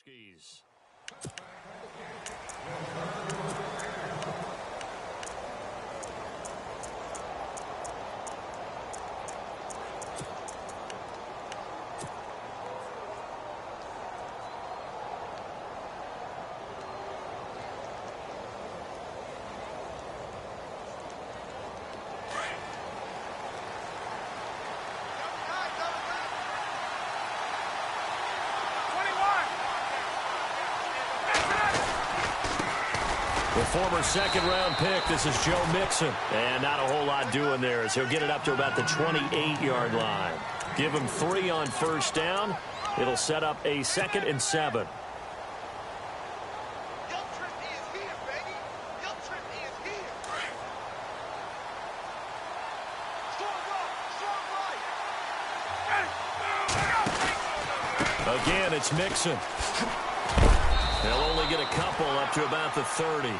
Skis. The former second-round pick, this is Joe Mixon. And not a whole lot doing there as he'll get it up to about the 28-yard line. Give him 3 on first down. It'll set up a 2nd and 7. Again, it's Mixon. They'll only get a couple up to about the 30.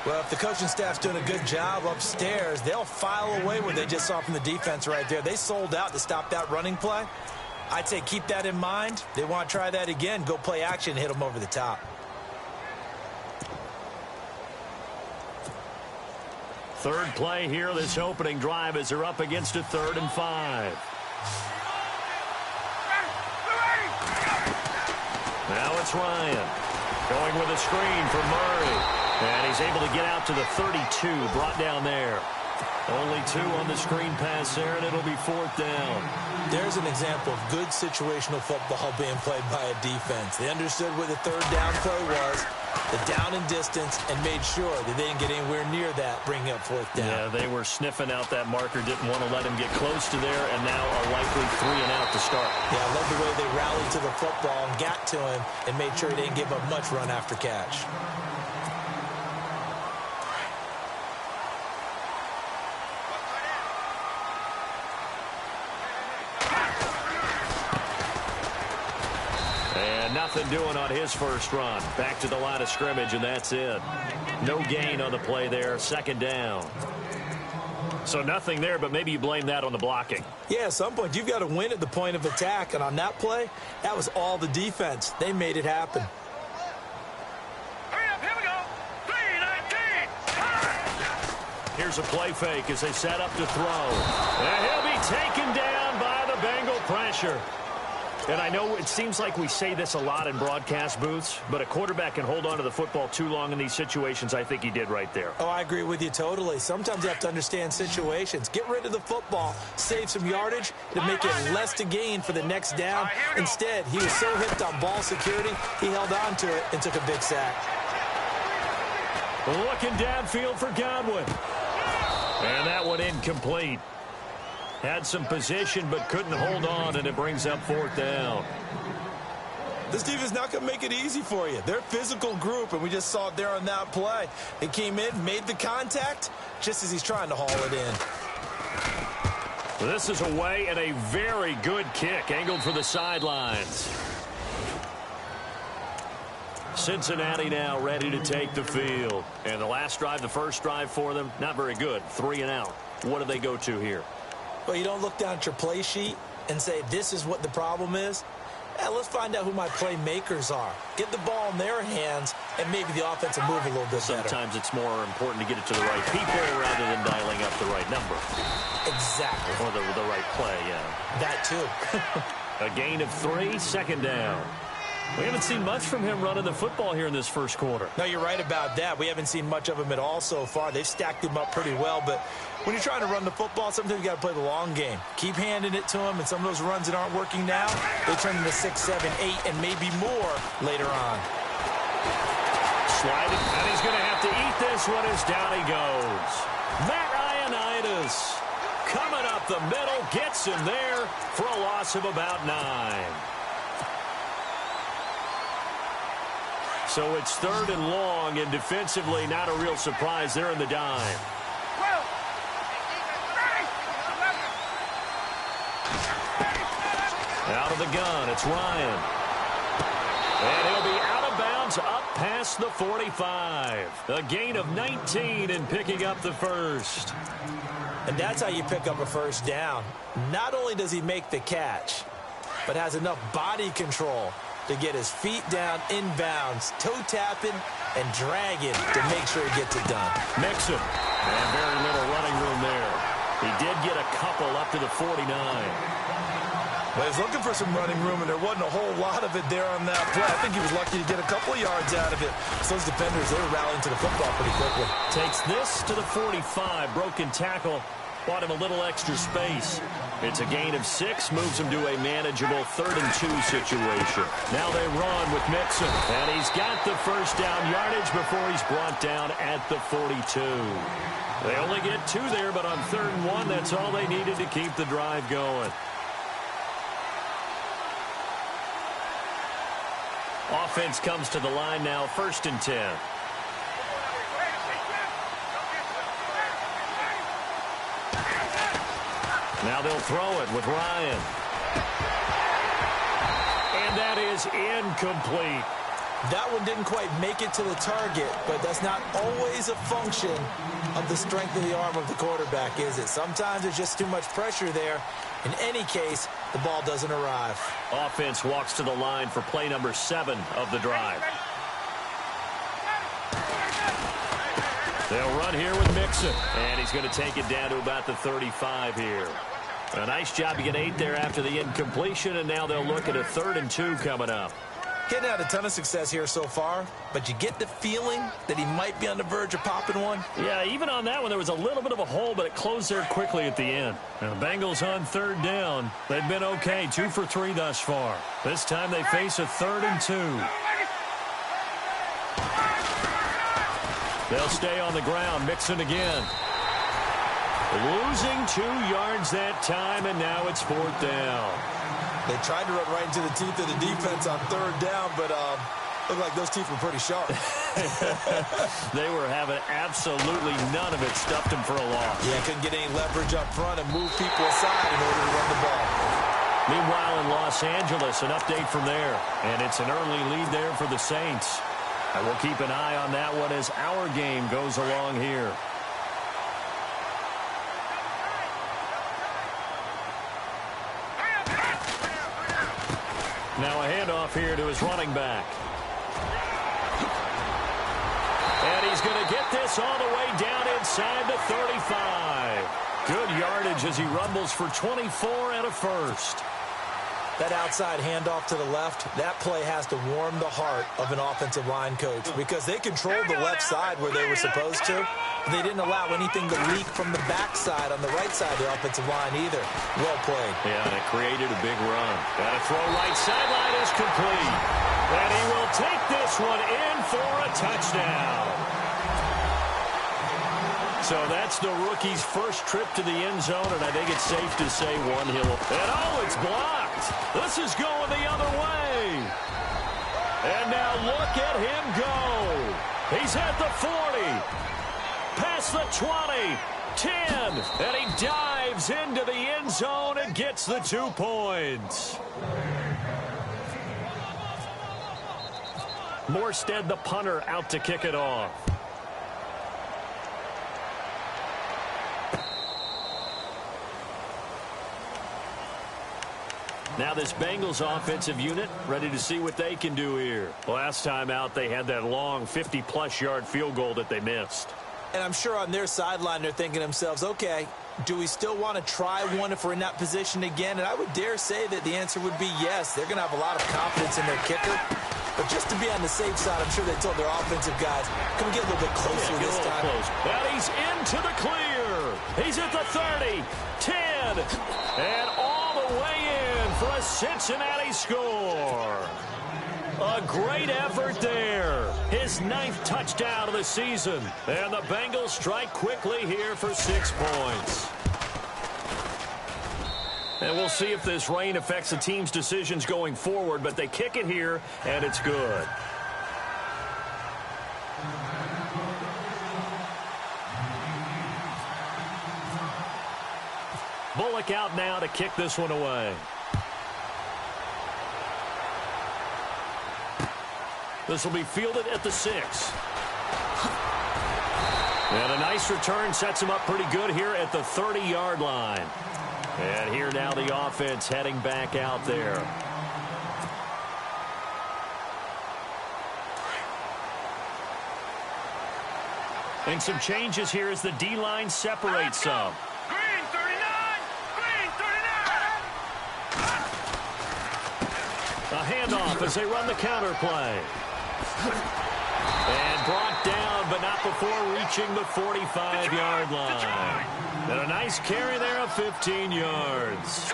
Well, if the coaching staff's doing a good job upstairs, they'll file away what they just saw from the defense right there. They sold out to stop that running play. I'd say keep that in mind. They want to try that again. Go play action, hit them over the top. Third play here, this opening drive as they're up against a 3rd and 5. Now it's Ryan going with a screen for Murray. And he's able to get out to the 32, brought down there. Only 2 on the screen pass there, and it'll be 4th down. There's an example of good situational football being played by a defense. They understood what the 3rd down play was, the down and distance, and made sure that they didn't get anywhere near that, bringing up 4th down. Yeah, they were sniffing out that marker, didn't want to let him get close to there, and now a likely 3 and out to start. Yeah, I love the way they rallied to the football and got to him and made sure he didn't give up much run after catch. Nothing doing on his first run. Back to the line of scrimmage, and that's it. No gain on the play there. 2nd down. So nothing there, but maybe you blame that on the blocking. Yeah, at some point, you've got to win at the point of attack. And on that play, that was all the defense. They made it happen. Hurry up, here we go. 3-19. Here's a play fake as they set up to throw. And he'll be taken down by the Bengal pressure. And I know it seems like we say this a lot in broadcast booths, but a quarterback can hold on to the football too long in these situations. I think he did right there. Oh, I agree with you totally. Sometimes you have to understand situations. Get rid of the football, save some yardage to make it less to gain for the next down. Instead, he was so hipped on ball security, he held on to it and took a big sack. Looking downfield for Godwin. And that one incomplete. Had some position but couldn't hold on, and it brings up 4th down. This team is not going to make it easy for you. They're a physical group, and we just saw it there on that play. He came in, made the contact, just as he's trying to haul it in. This is away and a very good kick, angled for the sidelines. Cincinnati now ready to take the field. And the last drive, the first drive for them, not very good. 3 and out. What do they go to here? Well, you don't look down at your play sheet and say, this is what the problem is. Let's find out who my playmakers are. Get the ball in their hands, and maybe the offense will move a little bit better. Sometimes it's more important to get it to the right people rather than dialing up the right number. Exactly. Or the right play, yeah. That too. A gain of 3, 2nd down. We haven't seen much from him running the football here in this first quarter. No, you're right about that. We haven't seen much of him at all so far. They've stacked him up pretty well, but when you're trying to run the football, sometimes you got to play the long game. Keep handing it to him, and some of those runs that aren't working now, they turn into 6, 7, 8, and maybe more later on. Sliding, and he's going to have to eat this one as down he goes. Matt Ioannidis coming up the middle, gets him there for a loss of about 9. So it's 3rd and long, and defensively not a real surprise. They're in the dime. Out of the gun, it's Ryan. And he'll be out of bounds up past the 45. A gain of 19 and picking up the first. And that's how you pick up a first down. Not only does he make the catch, but has enough body control to get his feet down inbounds, toe-tapping and dragging to make sure he gets it done. Mixon. And very little running room there. He did get a couple up to the 49. Well, he was looking for some running room, and there wasn't a whole lot of it there on that play. I think he was lucky to get a couple of yards out of it. So those defenders, they were rallying to the football pretty quickly. Takes this to the 45. Broken tackle. Bought him a little extra space. It's a gain of 6. Moves him to a manageable 3rd and 2 situation. Now they run with Mixon. And he's got the first down yardage before he's brought down at the 42. They only get 2 there, but on 3rd and 1, that's all they needed to keep the drive going. Offense comes to the line now, 1st and 10. Now they'll throw it with Ryan. And that is incomplete. That one didn't quite make it to the target, but that's not always a function of the strength of the arm of the quarterback, is it? Sometimes there's just too much pressure there. In any case, the ball doesn't arrive. Offense walks to the line for play number 7 of the drive. They'll run here with Mixon, and he's going to take it down to about the 35 here. A nice job to get 8 there after the incompletion, and now they'll look at a 3rd and 2 coming up. Getting out a ton of success here so far, but you get the feeling that he might be on the verge of popping one. Yeah, even on that one, there was a little bit of a hole, but it closed there quickly at the end. Now, the Bengals on 3rd down. They've been okay, 2 for 3 thus far. This time they face a 3rd and 2. They'll stay on the ground. Mixon again. Losing 2 yards that time, and now it's 4th down. They tried to run right into the teeth of the defense on 3rd down, but looked like those teeth were pretty sharp. They were having absolutely none of it. Stuffed them for a loss. Yeah, couldn't get any leverage up front and move people aside in order to run the ball. Meanwhile, in Los Angeles, an update from there. And it's an early lead there for the Saints. And we'll keep an eye on that one as our game goes along here. Now a handoff here to his running back. And he's going to get this all the way down inside the 35. Good yardage as he rumbles for 24 and a first. That outside handoff to the left, that play has to warm the heart of an offensive line coach because they controlled the left side where they were supposed to. But they didn't allow anything to leak from the backside on the right side of the offensive line either. Well played. Yeah, and it created a big run. Got to throw right sideline is complete. And he will take this one in for a touchdown. So that's the rookie's first trip to the end zone, and I think it's safe to say one hill. And oh, it's blocked. This is going the other way. And now look at him go. He's at the 40. Past the 20. 10. And he dives into the end zone and gets the 2 points. Morstead, the punter, out to kick it off. Now this Bengals offensive unit ready to see what they can do here. Last time out, they had that long 50-plus yard field goal that they missed. And I'm sure on their sideline they're thinking to themselves, okay, do we still want to try one if we're in that position again? And I would dare say that the answer would be yes. They're going to have a lot of confidence in their kicker. But just to be on the safe side, I'm sure they told their offensive guys, can we get a little bit closer this time? Close. And he's into the clear. He's at the 30, 10, and all the way in for a Cincinnati score. A great effort there. His 9th touchdown of the season. And the Bengals strike quickly here for 6 points. And we'll see if this rain affects the team's decisions going forward, but they kick it here, and it's good. Bullock out now to kick this one away. This will be fielded at the 6. And a nice return sets him up pretty good here at the 30-yard line. And here now the offense heading back out there. And some changes here as the D-line separates some. Green 39. Green 39. A handoff as they run the counter play. And brought down, but not before reaching the 45-yard line. And a nice carry there of 15 yards.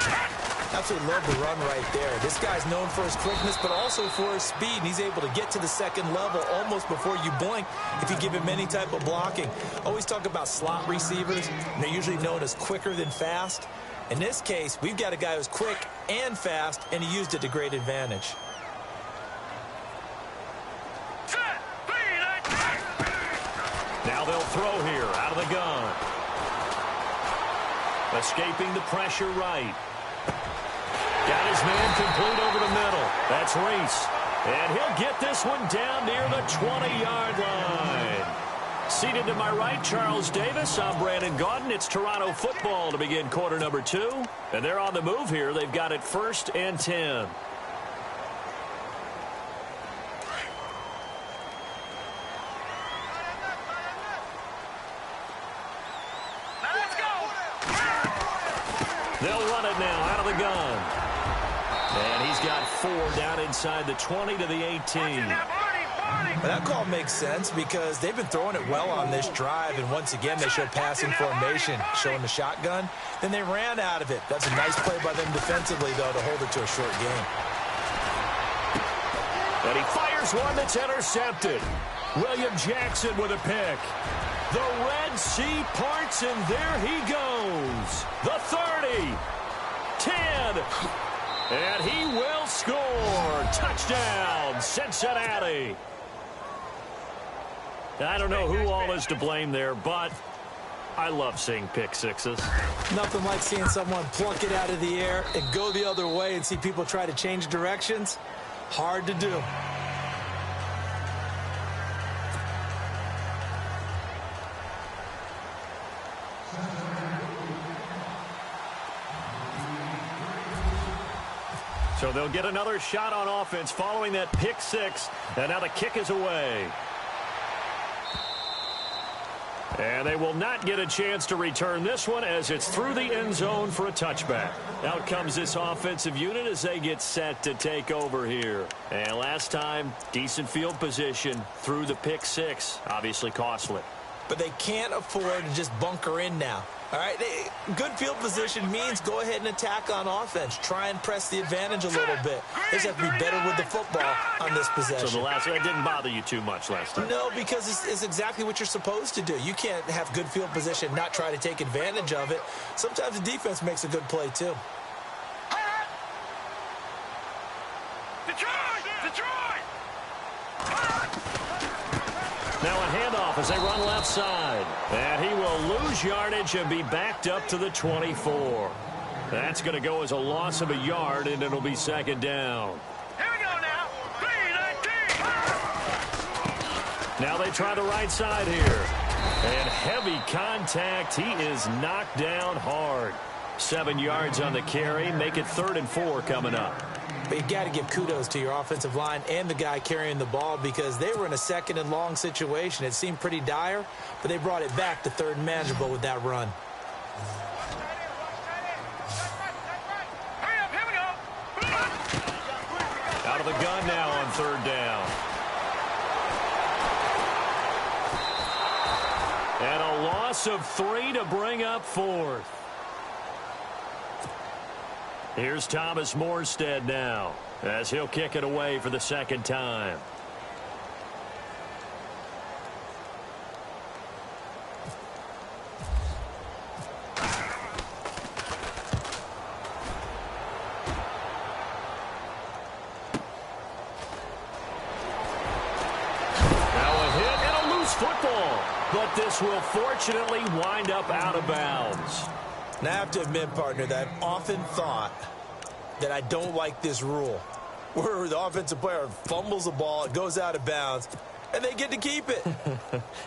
Absolutely love the run right there. This guy's known for his quickness, but also for his speed. And he's able to get to the second level almost before you blink if you give him any type of blocking. Always talk about slot receivers. And they're usually known as quicker than fast. In this case, we've got a guy who's quick and fast, and he used it to great advantage. Now they'll throw here out of the gun. Escaping the pressure right. Got his man complete over the middle. That's Reese. And he'll get this one down near the 20-yard line. Seated to my right, Charles Davis. I'm Brandon Gaudin. It's Toronto football to begin quarter number 2. And they're on the move here. They've got it 1st and 10. They'll run it now out of the gun. And he's got 4 down inside the 20 to the 18. Well, that call makes sense because they've been throwing it well on this drive, and once again they show passing formation, showing the shotgun. Then they ran out of it. That's a nice play by them defensively, though, to hold it to a short game. And he fires one that's intercepted. William Jackson with a pick. The Red Sea parts, and there he goes. The 30, 10, and he will score. Touchdown, Cincinnati. I don't know who all is to blame there, but I love seeing pick sixes. Nothing like seeing someone pluck it out of the air and go the other way and see people try to change directions. Hard to do. So they'll get another shot on offense following that pick six. And now the kick is away. And they will not get a chance to return this one as it's through the end zone for a touchback. Out comes this offensive unit as they get set to take over here. And last time, decent field position through the pick six. Obviously costly. But they can't afford to just bunker in now. All right, good field position means go ahead and attack on offense. Try and press the advantage a little bit. They just have to be better with the football on this possession. So that didn't bother you too much last time? No, because it's exactly what you're supposed to do. You can't have good field position, not try to take advantage of it. Sometimes the defense makes a good play, too. Detroit! Now a handoff as they run left side. And he will lose yardage and be backed up to the 24. That's going to go as a loss of a yard, and it'll be second down. Here we go now. 3-19. Now they try the right side here. And heavy contact. He is knocked down hard. 7 yards on the carry. Make it 3rd and 4 coming up. But you got to give kudos to your offensive line and the guy carrying the ball because they were in a 2nd and long situation. It seemed pretty dire, but they brought it back to 3rd and manageable with that run. Hurry up, here we go. Out of the gun now on 3rd down. And a loss of 3 to bring up 4th. Here's Thomas Morstead now as he'll kick it away for the 2nd time. Now a hit and a loose football, but this will fortunately wind up out of bounds. Now, I have to admit, partner, that I've often thought that I don't like this rule where the offensive player fumbles the ball, it goes out of bounds, and they get to keep it.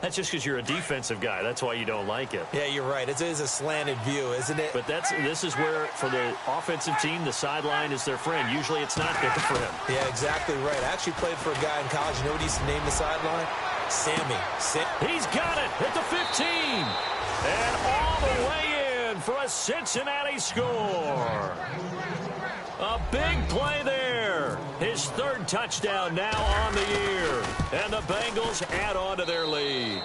That's just because you're a defensive guy. That's why you don't like it. Yeah, you're right. It is a slanted view, isn't it? But this is where, for the offensive team, the sideline is their friend. Usually it's not good for him. Yeah, exactly right. I actually played for a guy in college. You know what he used to name the sideline? He's got it at the 15. And all the way in for a Cincinnati score. A big play there. His third touchdown now on the year. And the Bengals add on to their lead.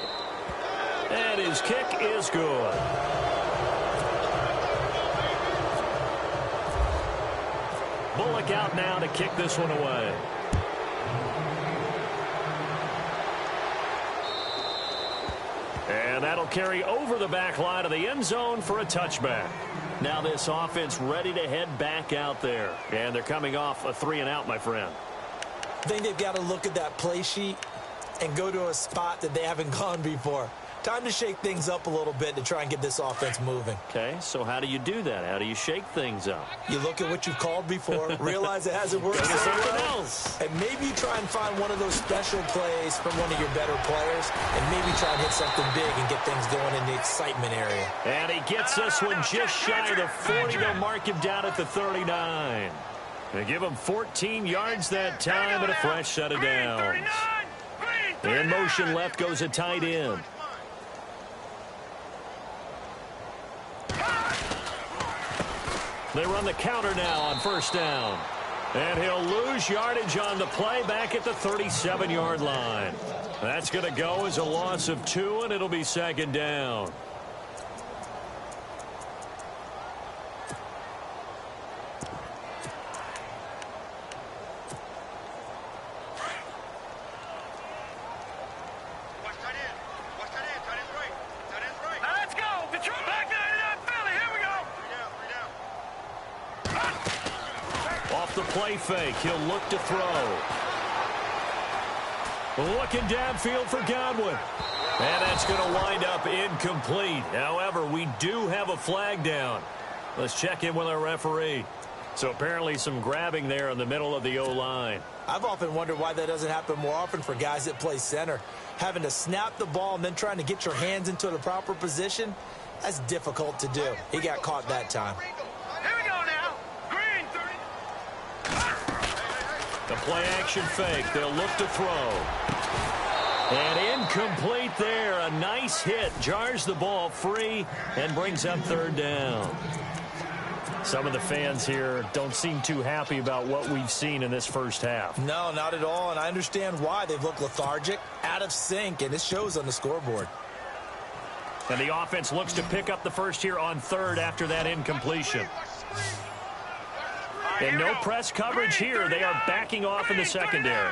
And his kick is good. Bullock out now to kick this one away. And that'll carry over the back line of the end zone for a touchback. Now this offense ready to head back out there. And they're coming off a 3-and-out, my friend. I think they've got to look at that play sheet and go to a spot that they haven't gone before. Time to shake things up a little bit to try and get this offense moving. Okay, so how do you do that? How do you shake things up? You look at what you've called before, realize it hasn't worked so well, and maybe you try and find one of those special plays from one of your better players, and maybe try and hit something big and get things going in the excitement area. And he gets this one just shy of the 40. They'll mark him down at the 39. They give him 14 yards that time and a fresh set of downs. In motion left goes a tight end. They run the counter now on first down. And he'll lose yardage on the play back at the 37-yard line. That's going to go as a loss of 2, and it'll be second down. The play fake. He'll look to throw. Looking downfield for Godwin. And that's going to wind up incomplete. However, we do have a flag down. Let's check in with our referee. So apparently some grabbing there in the middle of the O-line. I've often wondered why that doesn't happen more often for guys that play center. Having to snap the ball and then trying to get your hands into the proper position, that's difficult to do. He got caught that time. The play-action fake. They'll look to throw. And incomplete there. A nice hit. Jars the ball free and brings up third down. Some of the fans here don't seem too happy about what we've seen in this first half. No, not at all, and I understand why. They've looked lethargic, out of sync, and it shows on the scoreboard. And the offense looks to pick up the first here on third after that incompletion. And no press coverage here. They are backing off in the secondary.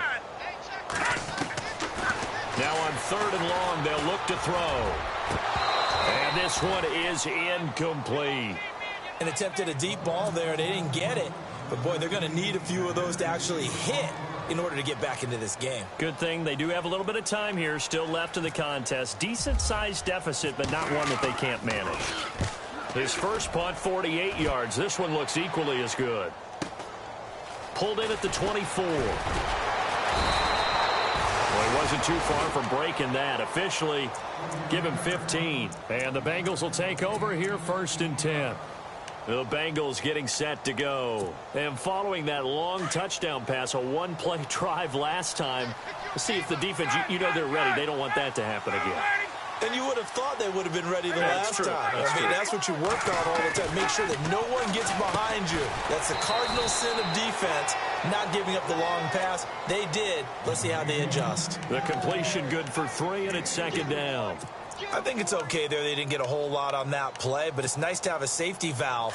Now on third and long, they'll look to throw. And this one is incomplete. An attempt at a deep ball there. They didn't get it. But, boy, they're going to need a few of those to actually hit in order to get back into this game. Good thing they do have a little bit of time here still left in the contest. Decent-sized deficit, but not one that they can't manage. His first punt, 48 yards. This one looks equally as good. Pulled in at the 24. Well, he wasn't too far from breaking that. Officially, give him 15. And the Bengals will take over here first and 10. The Bengals getting set to go. And following that long touchdown pass, a one-play drive last time, let's see if the defense, you know they're ready. They don't want that to happen again. And you would have thought they would have been ready the last time. That's what you work on all the time. Make sure that no one gets behind you. That's the cardinal sin of defense, not giving up the long pass. They did. Let's see how they adjust. The completion good for 3, and it's second down. I think it's okay there. They didn't get a whole lot on that play, but it's nice to have a safety valve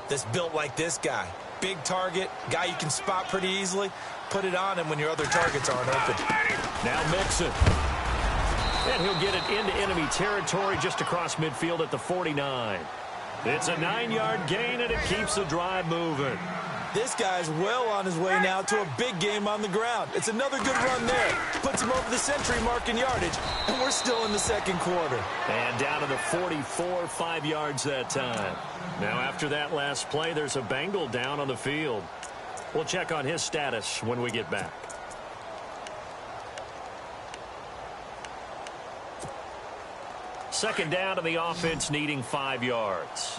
that's built like this guy. Big target, guy you can spot pretty easily. Put it on him when your other targets aren't open. Now Mixon. And he'll get it into enemy territory just across midfield at the 49. It's a 9-yard gain, and it keeps the drive moving. This guy's well on his way now to a big game on the ground. It's another good run there. Puts him over the century mark in yardage, and we're still in the second quarter. And down to the 44, 5 yards that time. Now after that last play, there's a Bengal down on the field. We'll check on his status when we get back. Second down to the offense, needing 5 yards.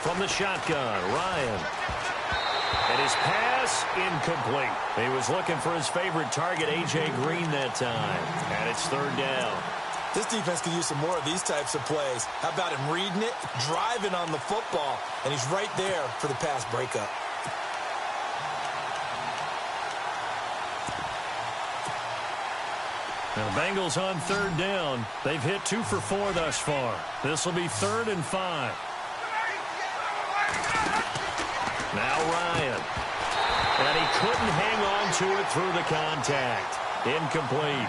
From the shotgun, Ryan. And his pass incomplete. He was looking for his favorite target, A.J. Green, that time. And it's third down. This defense could use some more of these types of plays. How about him reading it, driving on the football, and he's right there for the pass breakup. Now the Bengals on third down. They've hit 2 for 4 thus far. This will be 3rd and 5. Now Ryan. And he couldn't hang on to it through the contact. Incomplete.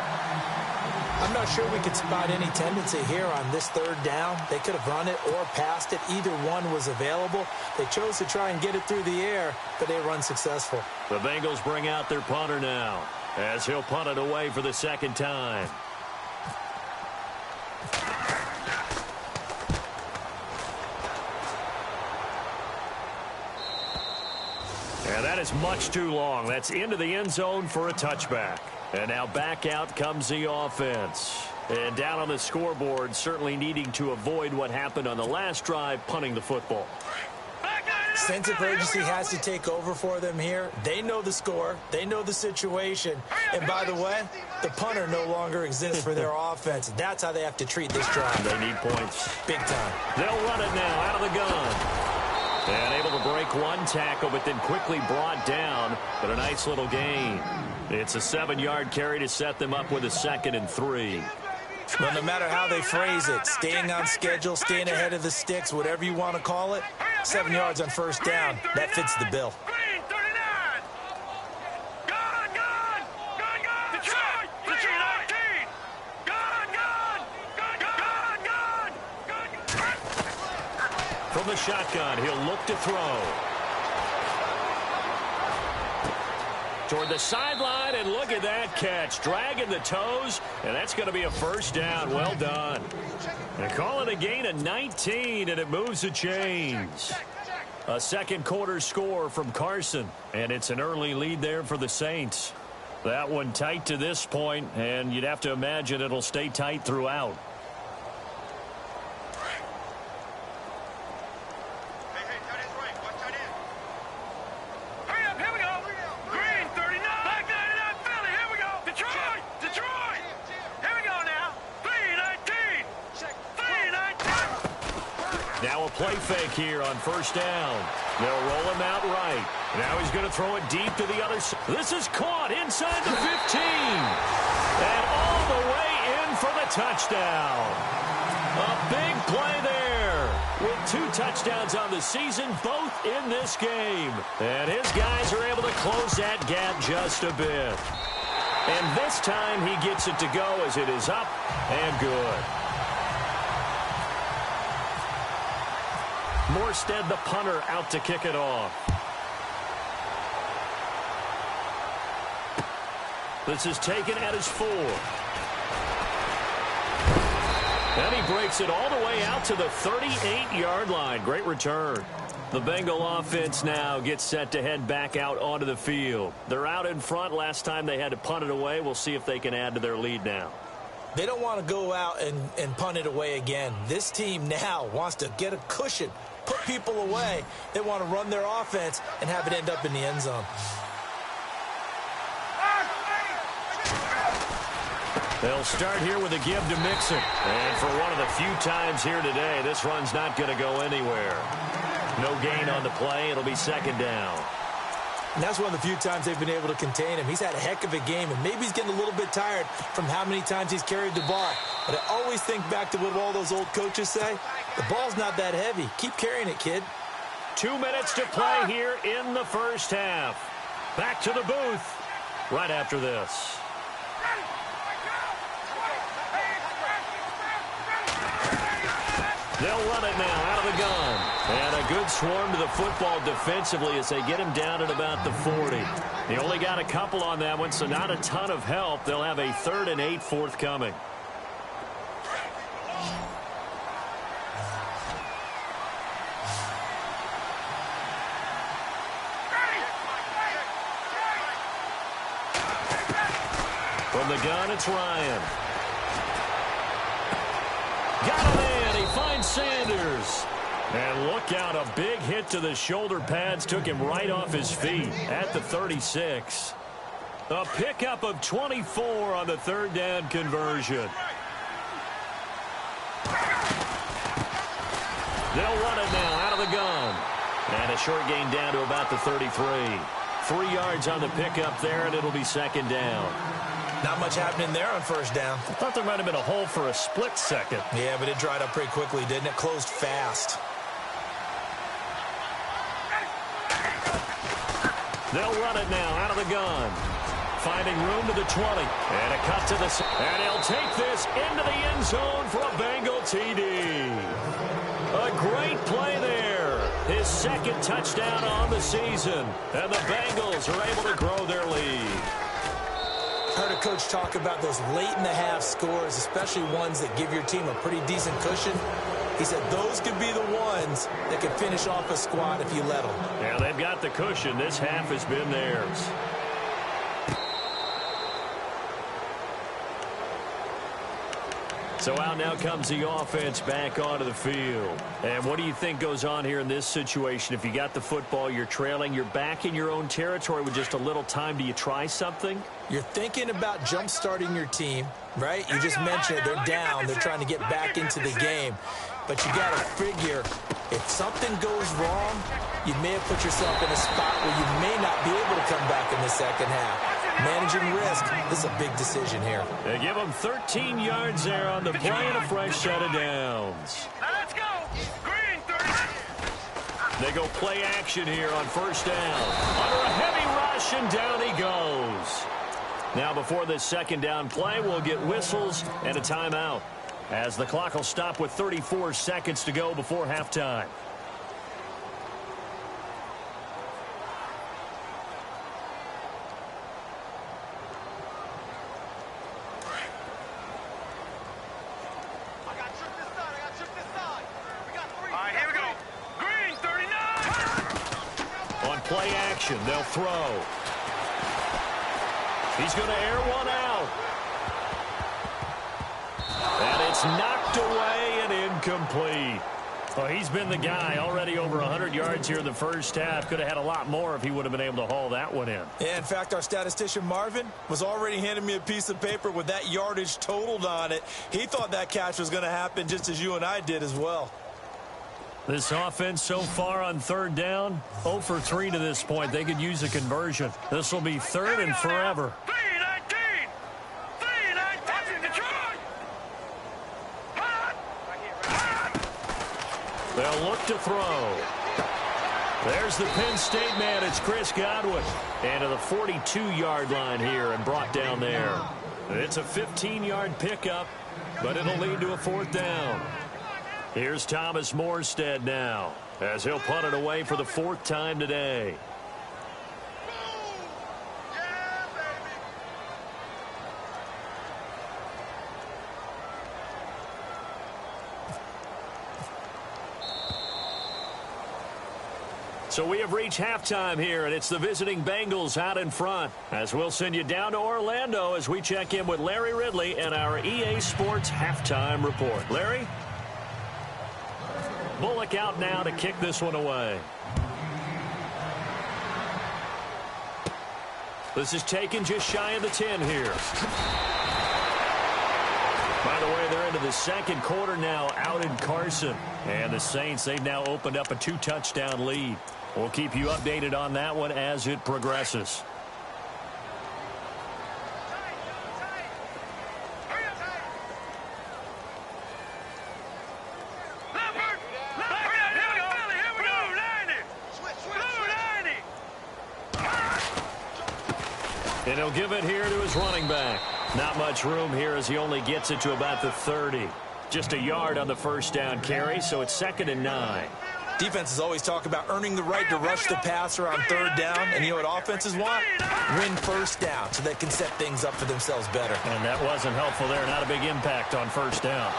I'm not sure we could spot any tendency here on this third down. They could have run it or passed it. Either one was available. They chose to try and get it through the air, but they were unsuccessful. The Bengals bring out their punter now, as he'll punt it away for the second time. And that is much too long. That's into the end zone for a touchback. And now back out comes the offense. And down on the scoreboard, certainly needing to avoid what happened on the last drive, punting the football. Sense of urgency has to take over for them here. They know the score. They know the situation. And by the way, the punter no longer exists for their offense. That's how they have to treat this drive. They need points. Big time. They'll run it now out of the gun. And able to break one tackle, but then quickly brought down. But a nice little gain. It's a 7-yard carry to set them up with a 2nd and 3. Well, no matter how they phrase it, staying on schedule, staying ahead of the sticks, whatever you want to call it, 7 yards on first down, that fits the bill. Green, 39. Gone, gone. Gone, gone. Detroit, Detroit, 19. Gone, gone. Gone, gone, gone. Gone. From the shotgun, he'll look to throw. Toward the sideline, and look at that catch. Dragging the toes, and that's going to be a first down. Well done. And call it a gain of 19, and it moves the chains. A second quarter score from Carson, and it's an early lead there for the Saints. That one tight to this point, and you'd have to imagine it'll stay tight throughout. Now a play fake here on first down. They'll roll him out right. Now he's going to throw it deep to the other side. This is caught inside the 15. And all the way in for the touchdown. A big play there. With 2 touchdowns on the season, both in this game. And his guys are able to close that gap just a bit. And this time he gets it to go as it is up and good. Morstead, the punter, out to kick it off. This is taken at his 4. And he breaks it all the way out to the 38-yard line. Great return. The Bengal offense now gets set to head back out onto the field. They're out in front. Last time they had to punt it away. We'll see if they can add to their lead now. They don't want to go out and punt it away again. This team now wants to get a cushion, put people away. They want to run their offense and have it end up in the end zone. They'll start here with a give to Mixon. And for one of the few times here today, this run's not going to go anywhere. No gain on the play. It'll be second down. And that's one of the few times they've been able to contain him. He's had a heck of a game, and maybe he's getting a little bit tired from how many times he's carried the ball. But I always think back to what all those old coaches say. The ball's not that heavy. Keep carrying it, kid. 2 minutes to play here in the first half. Back to the booth right after this. They'll run it now out of the gun. And a good swarm to the football defensively as they get him down at about the 40. They only got a couple on that one, so not a ton of help. They'll have a 3rd and 8 forthcoming. From the gun, it's Ryan. Got him in. He finds Sanders. And look out, a big hit to the shoulder pads took him right off his feet at the 36. A pickup of 24 on the third down conversion. They'll run it now out of the gun. And a short gain down to about the 33. 3 yards on the pickup there, and it'll be second down. Not much happening there on first down. I thought there might have been a hole for a split second. Yeah, but it dried up pretty quickly, didn't it? Closed fast. They'll run it now out of the gun. Finding room to the 20. And a cut to the... And he'll take this into the end zone for a Bengal TD. A great play there. His second touchdown on the season. And the Bengals are able to grow their lead. I heard a coach talk about those late-in-the-half scores, especially ones that give your team a pretty decent cushion. He said those could be the ones that could finish off a squad if you let them. Yeah, they've got the cushion. This half has been theirs. So out now comes the offense back onto the field. And what do you think goes on here in this situation? If you got the football, you're trailing, you're back in your own territory with just a little time. Do you try something? You're thinking about jump-starting your team, right? You just mentioned it. They're down. They're trying to get back into the game. But you got to figure, if something goes wrong, you may have put yourself in a spot where you may not be able to come back in the second half. Managing risk, this is a big decision here. They give them 13 yards there on the play and a fresh set of downs. Let's go. Green 30. They go play action here on first down. Under a heavy rush, and down he goes. Now before this second down play, we'll get whistles and a timeout, as the clock will stop with 34 seconds to go before halftime. Play action. They'll throw. He's going to air one out. And it's knocked away and incomplete. Well, he's been the guy. Already over 100 yards here in the first half. Could have had a lot more if he would have been able to haul that one in. Yeah, in fact, our statistician Marvin was already handing me a piece of paper with that yardage totaled on it. He thought that catch was going to happen just as you and I did as well. This offense so far on third down, 0 for 3 to this point. They could use a conversion. This will be third and forever. 3-19. 3-19. Detroit. They'll look to throw. There's the Penn State man. It's Chris Godwin. And to the 42-yard line here and brought down there. It's a 15-yard pickup, but it'll lead to a fourth down. Here's Thomas Morstead now, as he'll punt it away for the 4th time today. So we have reached halftime here, and it's the visiting Bengals out in front, as we'll send you down to Orlando as we check in with Larry Ridley and our EA Sports halftime report. Larry? Bullock out now to kick this one away. This is taken just shy of the 10 here. By the way, they're into the second quarter now out in Carson. And the Saints, they've now opened up a 2-touchdown lead. We'll keep you updated on that one as it progresses. And he'll give it here to his running back. Not much room here as he only gets it to about the 30. Just a yard on the first down carry, so it's 2nd and 9. Defenses always talk about earning the right to rush the passer on third down. And you know what offenses want? Win first down so they can set things up for themselves better. And that wasn't helpful there. Not a big impact on first down.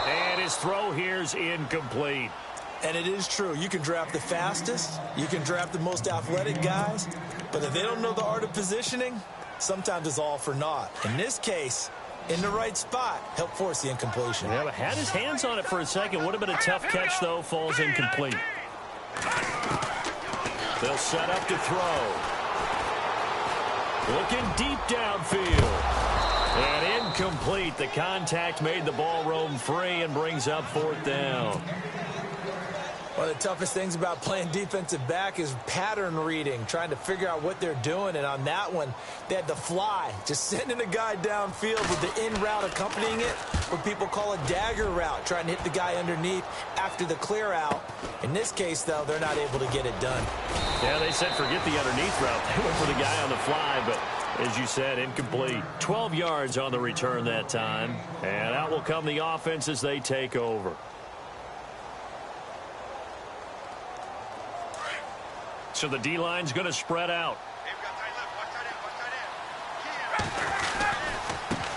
And his throw here's incomplete. And it is true. You can draft the fastest. You can draft the most athletic guys. But if they don't know the art of positioning, sometimes it's all for naught. In this case, in the right spot. Help force the incompletion. Yeah, but had his hands on it for a second. Would have been a tough catch, though. Falls incomplete. They'll set up to throw. Looking deep downfield. And incomplete. The contact made the ball roam free and brings up 4th down. One of the toughest things about playing defensive back is pattern reading, trying to figure out what they're doing. And on that one, they had to fly, just sending a guy downfield with the in route accompanying it, what people call a dagger route, trying to hit the guy underneath after the clear out. In this case, though, they're not able to get it done. Yeah, they said forget the underneath route. They went for the guy on the fly, but as you said, incomplete. 12 yards on the return that time. And out will come the offense as they take over. So the D-line's going to spread out.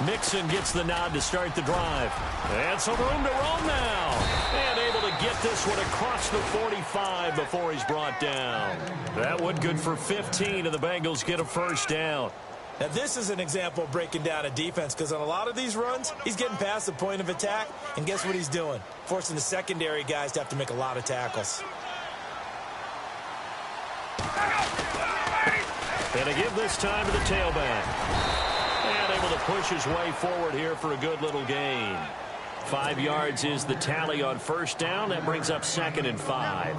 Mixon gets the nod to start the drive. And some room to roam now. And able to get this one across the 45 before he's brought down. That one good for 15, and the Bengals get a 1st down. Now, this is an example of breaking down a defense, because on a lot of these runs, he's getting past the point of attack, and guess what he's doing? Forcing the secondary guys to have to make a lot of tackles. And to give this time to the tailback. And able to push his way forward here for a good little gain. 5 yards is the tally on 1st down. That brings up 2nd and 5.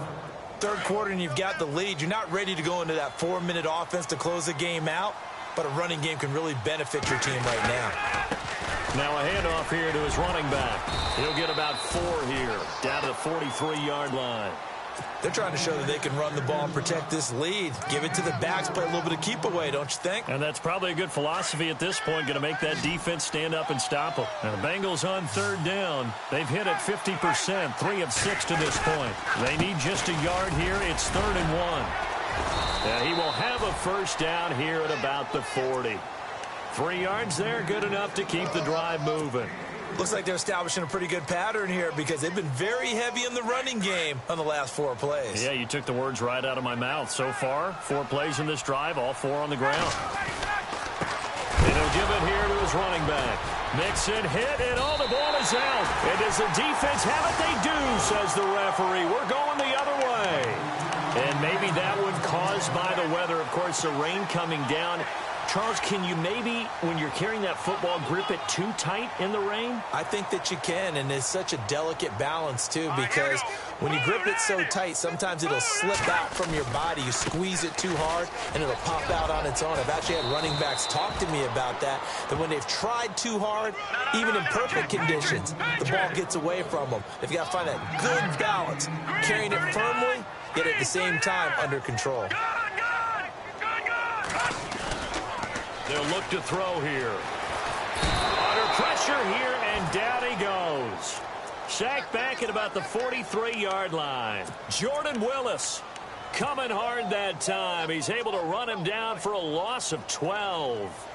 Third quarter and you've got the lead. You're not ready to go into that 4-minute offense to close the game out, but a running game can really benefit your team right now. Now a handoff here to his running back. He'll get about 4 here, down to the 43-yard line. They're trying to show that they can run the ball and protect this lead. Give it to the backs, play a little bit of keep away, don't you think? And that's probably a good philosophy at this point, going to make that defense stand up and stop them. Now the Bengals on 3rd down. They've hit it 50%, 3 of 6 to this point. They need just a yard here. It's 3rd and 1. And he will have a 1st down here at about the 40. 3 yards there, good enough to keep the drive moving. Looks like they're establishing a pretty good pattern here, because they've been very heavy in the running game on the last 4 plays. Yeah, you took the words right out of my mouth. So far, 4 plays in this drive, all 4 on the ground. And he'll give it here to his running back. Mixon hit, and all the ball is out. And does the defense have it? They do, says the referee. We're going the other way. And maybe that one caused by the weather. Of course, the rain coming down. Charles, can you maybe, when you're carrying that football, grip it too tight in the rain? I think that you can, and it's such a delicate balance, too, because when you grip it so tight, sometimes it'll slip out from your body. You squeeze it too hard, and it'll pop out on its own. I've actually had running backs talk to me about that when they've tried too hard, even in perfect conditions, the ball gets away from them. They've got to find that good balance, carrying it firmly, yet at the same time under control. They'll look to throw here. Under pressure here, and down he goes. Sacked back at about the 43-yard line. Jordan Willis coming hard that time. He's able to run him down for a loss of 12.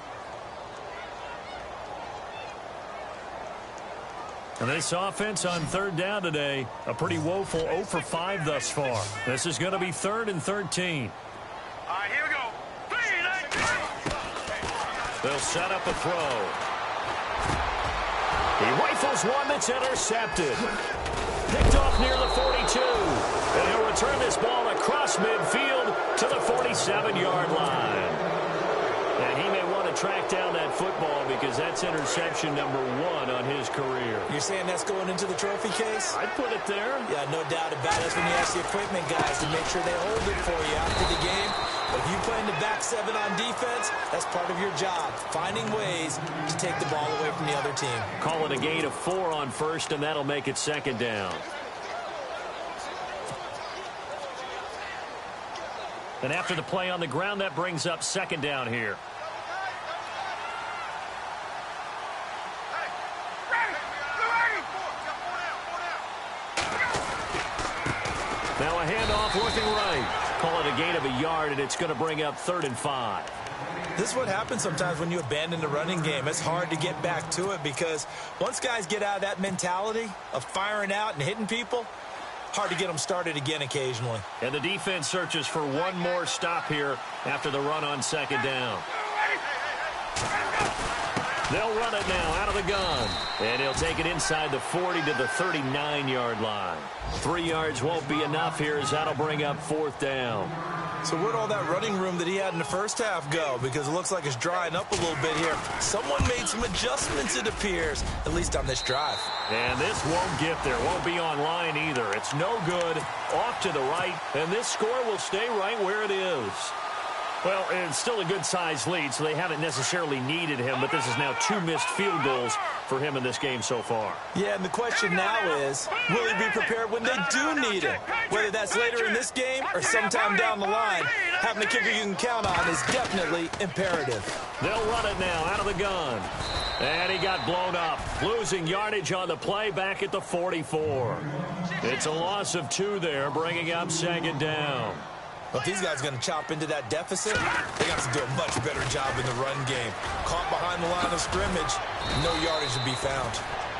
And this offense on 3rd down today, a pretty woeful 0 for 5 thus far. This is going to be 3rd and 13. All right, here we go. They'll set up a throw. He rifles one that's intercepted. Picked off near the 42. And he'll return this ball across midfield to the 47-yard line. And he may want to track down that football, because that's interception number 1 on his career. You're saying that's going into the trophy case? I'd put it there. Yeah, no doubt about it. That's when you ask the equipment guys to make sure they hold it for you after the game. But if you play in the back 7 on defense, that's part of your job, finding ways to take the ball away from the other team. Call it a gain of 4 on 1st, and that'll make it 2nd down. And after the play on the ground, that brings up 2nd down here. Now a handoff looking right. Call it a gain of a yard, and it's going to bring up 3rd and 5. This is what happens sometimes when you abandon the running game. It's hard to get back to it, because once guys get out of that mentality of firing out and hitting people, hard to get them started again occasionally. And the defense searches for one more stop here after the run on 2nd down. They'll run it now out of the gun. And he'll take it inside the 40 to the 39-yard line. 3 yards won't be enough here as that'll bring up 4th down. So where'd all that running room that he had in the first half go? Because it looks like it's drying up a little bit here. Someone made some adjustments, it appears, at least on this drive. And this won't get there. Won't be online either. It's no good. Off to the right. And this score will stay right where it is. Well, it's still a good-sized lead, so they haven't necessarily needed him, but this is now 2 missed field goals for him in this game so far. Yeah, and the question now is, will he be prepared when they do need him? Whether that's later in this game or sometime down the line, having a kicker you can count on is definitely imperative. They'll run it now out of the gun. And he got blown up, losing yardage on the play back at the 44. It's a loss of 2 there, bringing up 2nd down. But these guys are going to chop into that deficit. They got to do a much better job in the run game. Caught behind the line of scrimmage, no yardage to be found.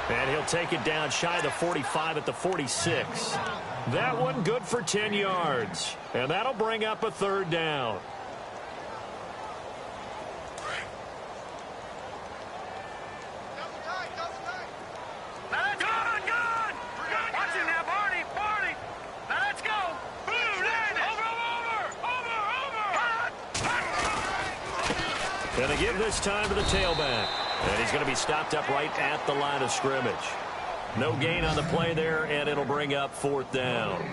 And he'll take it down shy of the 45 at the 46. That one good for 10 yards. And that'll bring up a 3rd down. Going to give this time to the tailback. And he's going to be stopped up right at the line of scrimmage. No gain on the play there, and it'll bring up 4th down.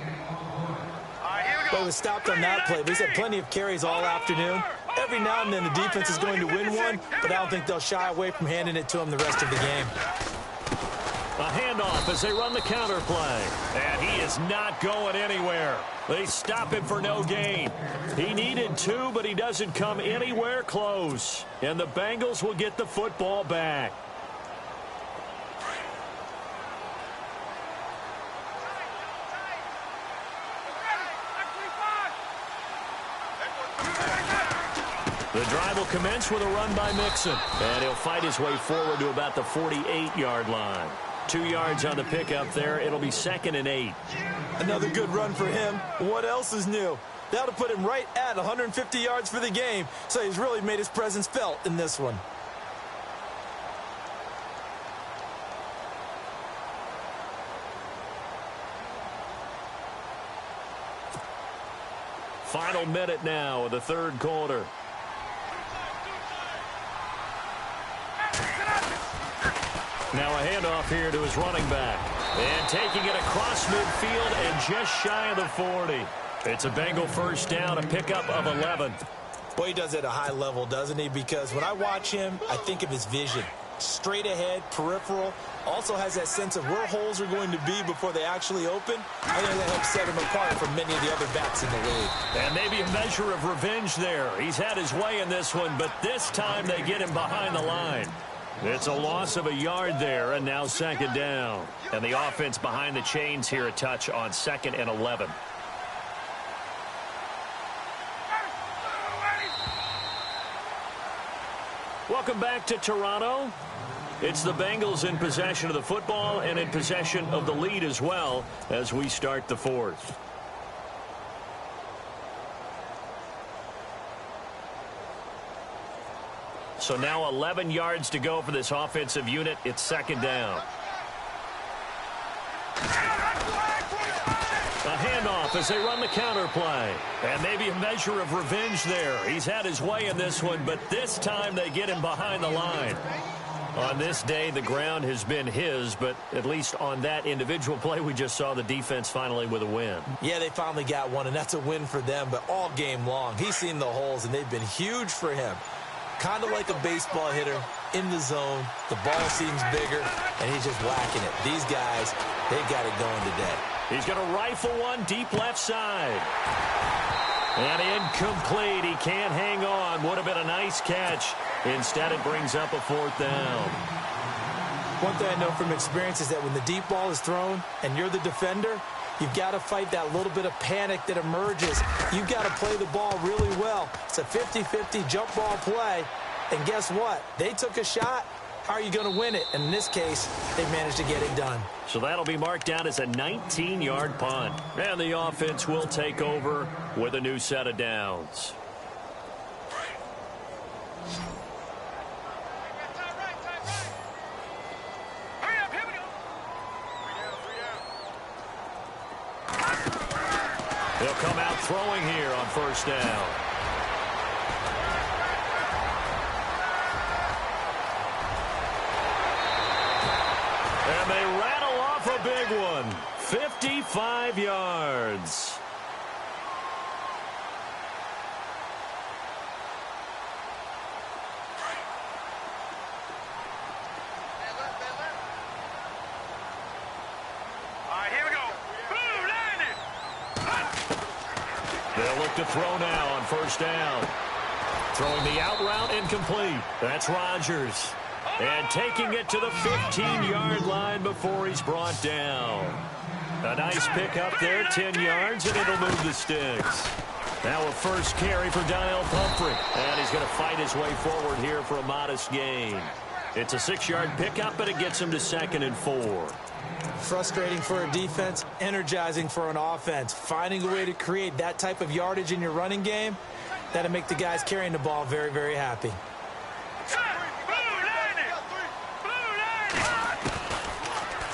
But he was stopped on that play, but he's had plenty of carries all afternoon. Every now and then the defense is going to win one, but I don't think they'll shy away from handing it to him the rest of the game. A handoff as they run the counter play. And he is not going anywhere. They stop him for no gain. He needed 2, but he doesn't come anywhere close. And the Bengals will get the football back. The drive will commence with a run by Mixon. And he'll fight his way forward to about the 48-yard line. 2 yards on the pickup there. It'll be 2nd and 8. Another good run for him. What else is new? That'll put him right at 150 yards for the game. So he's really made his presence felt in this one. Final minute now of the 3rd quarter. Now a handoff here to his running back. And taking it across midfield and just shy of the 40. It's a Bengal 1st down, a pickup of 11. Boy, he does it at a high level, doesn't he? Because when I watch him, I think of his vision. Straight ahead, peripheral. Also has that sense of where holes are going to be before they actually open. I think that helps set him apart from many of the other backs in the league. And maybe a measure of revenge there. He's had his way in this one, but this time they get him behind the line. It's a loss of a yard there, and now 2nd down. And the offense behind the chains here a touch on 2nd and 11. Welcome back to Toronto. It's the Bengals in possession of the football and in possession of the lead as well as we start the 4th. So now 11 yards to go for this offensive unit. It's 2nd down. A handoff as they run the counter play. And maybe a measure of revenge there. He's had his way in this one, but this time they get him behind the line. On this day, the ground has been his, but at least on that individual play, we just saw the defense finally with a win. Yeah, they finally got one, and that's a win for them, but all game long, he's seen the holes, and they've been huge for him. Kind of like a baseball hitter in the zone. The ball seems bigger, and he's just whacking it. These guys, they've got it going today. He's going to rifle one deep left side. And incomplete. He can't hang on. Would have been a nice catch. Instead, it brings up a 4th down. One thing I know from experience is that when the deep ball is thrown and you're the defender, you've got to fight that little bit of panic that emerges. You've got to play the ball really well. It's a 50-50 jump ball play. And guess what? They took a shot. How are you going to win it? And in this case, they managed to get it done. So that'll be marked down as a 19-yard punt. And the offense will take over with a new set of downs. come out throwing here on first down. And they rattle off a big one. 55 yards. They'll look to throw now on first down. Throwing the out route incomplete. That's Rodgers. And taking it to the 15-yard line before he's brought down. A nice pick up there, 10 yards, and it'll move the sticks. Now a first carry for Daniel Pumphrey. And he's going to fight his way forward here for a modest gain. It's a 6-yard pickup, and it gets him to 2nd and 4. Frustrating for a defense, energizing for an offense. Finding a way to create that type of yardage in your running game, that'll make the guys carrying the ball very, very happy.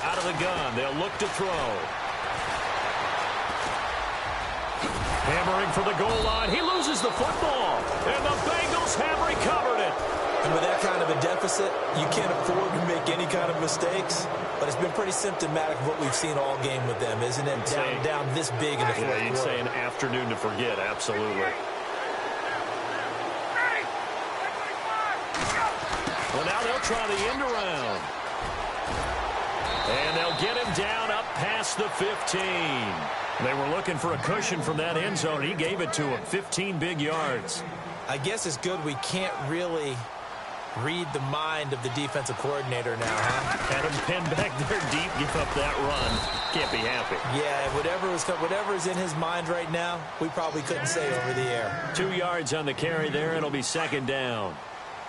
Out of the gun, they'll look to throw. Hammering for the goal line. He loses the football, and the Bengals have recovered it. And with that kind of a deficit, you can't afford to make any kind of mistakes. But it's been pretty symptomatic of what we've seen all game with them, isn't it? Down this big in the fourth quarter. You'd say an afternoon to forget, absolutely. Well, now they'll try the end around. And they'll get him down up past the 15. They were looking for a cushion from that end zone. He gave it to him, 15 big yards. I guess it's good we can't really read the mind of the defensive coordinator now, huh? Had him pinned back there deep, give up that run. Can't be happy. Yeah, whatever is in his mind right now, we probably couldn't say over the air. 2 yards on the carry there, and it'll be 2nd down.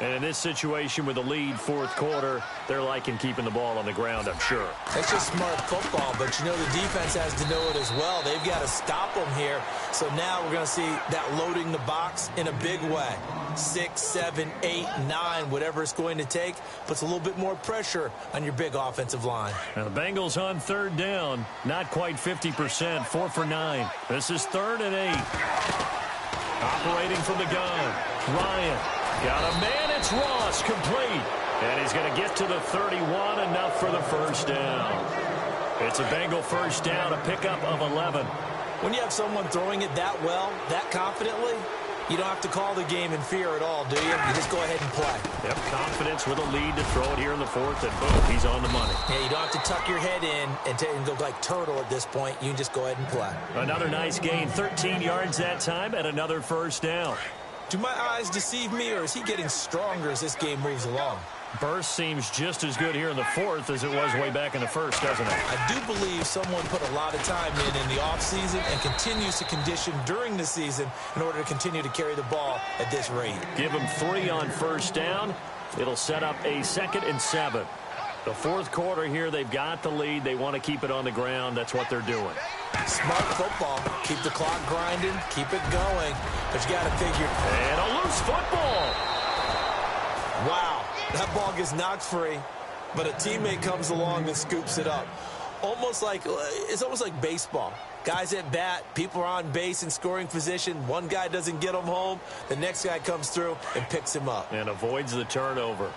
And in this situation with the lead, fourth quarter, they're liking keeping the ball on the ground, I'm sure. That's just smart football, but you know the defense has to know it as well. They've got to stop them here. So now we're going to see that loading the box in a big way. 6, 7, 8, 9, whatever it's going to take, puts a little bit more pressure on your big offensive line. Now the Bengals on 3rd down, not quite 50%, 4 for 9. This is 3rd and 8. Operating from the gun, Ryan. Got a man, it's Ross, complete. And he's going to get to the 31, enough for the first down. It's a Bengal first down, a pickup of 11. When you have someone throwing it that well, that confidently, you don't have to call the game in fear at all, do you? You just go ahead and play. Yep, confidence with a lead to throw it here in the fourth, and boom, he's on the money. Yeah, you don't have to tuck your head in and go like turtle at this point. You can just go ahead and play. Another nice gain, 13 yards that time, and another first down. Do my eyes deceive me, or is he getting stronger as this game moves along? Burst seems just as good here in the fourth as it was way back in the first, doesn't it? I do believe someone put a lot of time in the offseason and continues to condition during the season in order to continue to carry the ball at this rate. Give him 3 on first down. It'll set up a 2nd and 7. The fourth quarter here, they've got the lead. They want to keep it on the ground. That's what they're doing. Smart football. Keep the clock grinding. Keep it going. But you got to figure. And a loose football. Wow. That ball gets knocked free, but a teammate comes along and scoops it up. It's almost like baseball. Guys at bat, people are on base in scoring position. One guy doesn't get him home. The next guy comes through and picks him up. And avoids the turnover.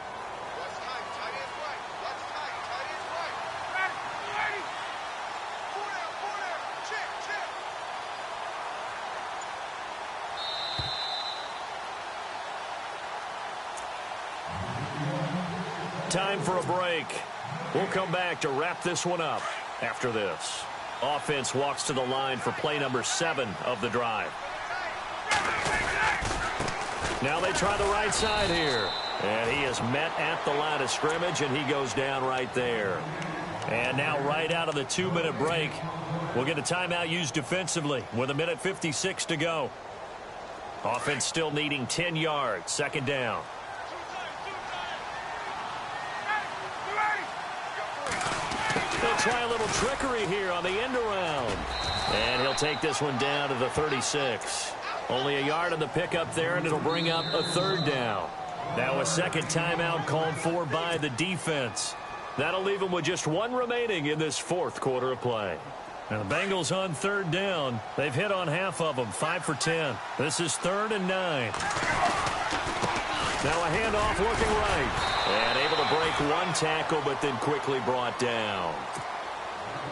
Time for a break. We'll come back to wrap this one up after this. Offense walks to the line for play number 7 of the drive. Now they try the right side here. And he is met at the line of scrimmage, and he goes down right there. And now right out of the 2-minute break, we'll get a timeout used defensively with 1:56 to go. Offense still needing 10 yards, 2nd down. They'll try a little trickery here on the end around. And he'll take this one down to the 36. Only a yard on the pickup there, and it'll bring up a 3rd down. Now a 2nd timeout called for by the defense. That'll leave them with just 1 remaining in this 4th quarter of play. And the Bengals on third down. They've hit on half of them, 5 for 10. This is 3rd and 9. Now a handoff looking right. And able to break one tackle, but then quickly brought down.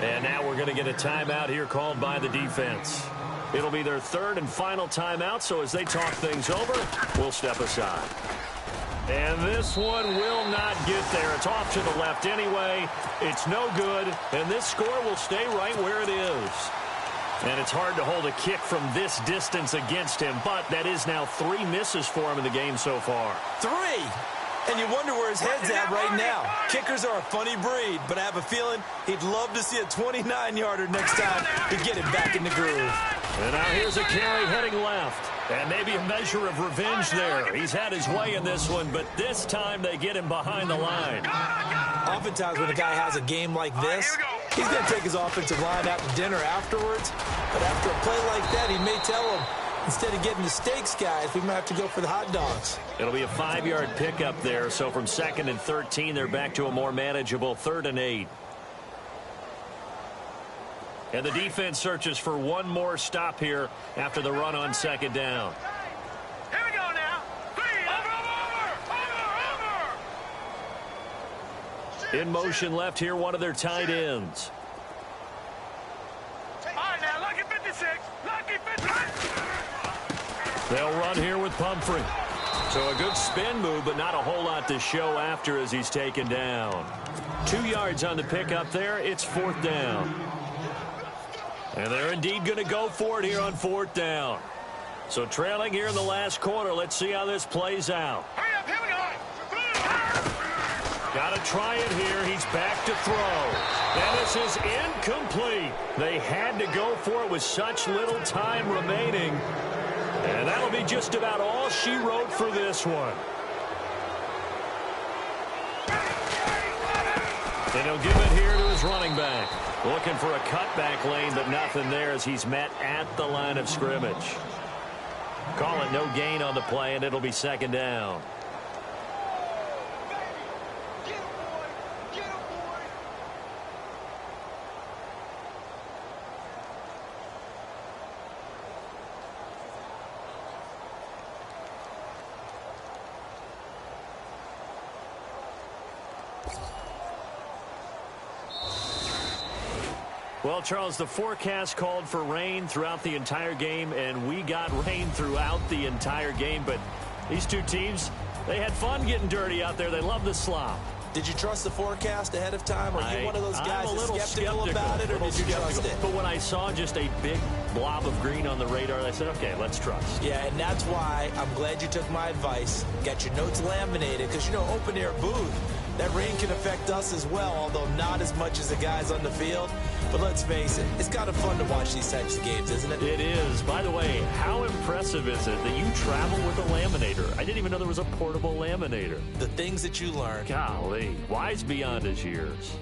And now we're going to get a timeout here called by the defense. It'll be their 3rd and final timeout, so as they talk things over, we'll step aside. And this one will not get there. It's off to the left anyway. It's no good, and this score will stay right where it is. And it's hard to hold a kick from this distance against him, but that is now 3 misses for him in the game so far. 3? And you wonder where his head's at right now. Kickers are a funny breed, but I have a feeling he'd love to see a 29-yarder next time to get him back in the groove. And now here's a carry heading left. And maybe a measure of revenge there. He's had his way in this one, but this time they get him behind the line. Oftentimes when a guy has a game like this, he's going to take his offensive line out to dinner afterwards. But after a play like that, he may tell him, instead of getting the steaks, guys, we might have to go for the hot dogs. It'll be a 5-yard pickup there. So from 2nd and 13, they're back to a more manageable 3rd and 8. And the defense searches for one more stop here after the run on 2nd down. Here we go now. Over. In motion left here, one of their tight ends. All right, now, lucky 56. Lucky 56. They'll run here with Pumphrey. So a good spin move, but not a whole lot to show after as he's taken down. 2 yards on the pickup there. It's 4th down. And they're indeed going to go for it here on 4th down. So trailing here in the last quarter. Let's see how this plays out. Hurry up, here we go. Got to try it here. He's back to throw. And this is incomplete. They had to go for it with such little time remaining. And that'll be just about all she wrote for this one. And he'll give it here to his running back. Looking for a cutback lane, but nothing there as he's met at the line of scrimmage. Call it no gain on the play, and it'll be 2nd down. Well, Charles, the forecast called for rain throughout the entire game, and we got rain throughout the entire game. But these two teams, they had fun getting dirty out there. They love the slop. Did you trust the forecast ahead of time? Are you one of those guys I'm a little skeptical about it, or did you trust it? But when I saw just a big blob of green on the radar, I said, okay, let's trust. Yeah, and that's why I'm glad you took my advice. Got your notes laminated, because, you know, open-air booth, that rain can affect us as well, although not as much as the guys on the field. But let's face it, it's kind of fun to watch these types of games, isn't it? It is. By the way, how impressive is it that you travel with a laminator? I didn't even know there was a portable laminator. The things that you learn. Golly, wise beyond his years.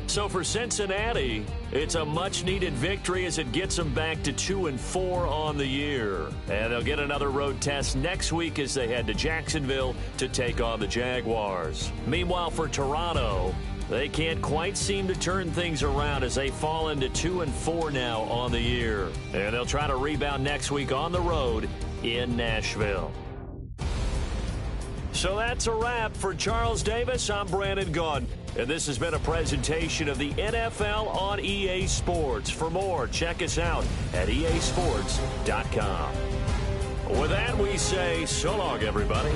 So for Cincinnati, it's a much-needed victory as it gets them back to 2-4 on the year. And they'll get another road test next week as they head to Jacksonville to take on the Jaguars. Meanwhile, for Toronto, they can't quite seem to turn things around as they fall into 2-4 now on the year. And they'll try to rebound next week on the road in Nashville. So that's a wrap. For Charles Davis, I'm Brandon Gaudin. And this has been a presentation of the NFL on EA Sports. For more, check us out at easports.com. With that, we say so long, everybody.